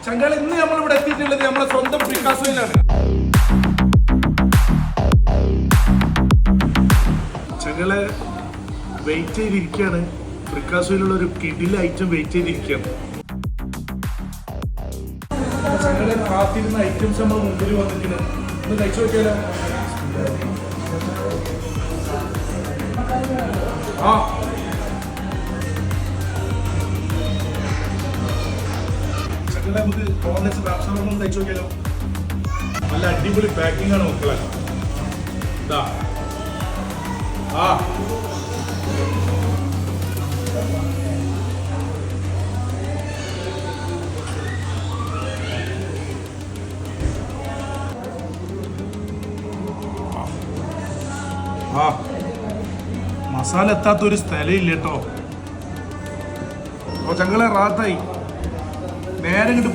ചങ്കാളി ഇന്ന് നമ്മളിവിടെ എത്തിയിട്ടുള്ളത് നമ്മളെ സ്വന്തം പിക്കാസോയിലാണ്. ചങ്കളെ വെയിറ്റ് ചെയ്തിരിക്കുകയാണ്. പിക്കാസോയിലുള്ള ഒരു കിടില ഐറ്റം വെയിറ്റ് ചെയ്തിരിക്കുകയാണ്. ചങ്കളെ കാത്തിരുന്ന ഐറ്റംസ് നമ്മൾ മുമ്പിൽ വന്നിട്ടുണ്ട്. ഒന്ന് കഴിച്ചു നോക്കിയാലോ? ആ ചങ്കളെ നമുക്ക് കോൺലെസ് റാപ്സോറൊന്നും കഴിച്ചു നോക്കിയാലോ? നല്ല അടിപൊളി പാക്കിംഗ് ആണ് മക്കളെ. ഇതാ ആ ആ മസാല എത്താത്തൊരു സ്ഥലമില്ല കേട്ടോ. അപ്പോൾ ചങ്ങളെ റാത്തായി നേരെ ഇങ്ങോട്ട്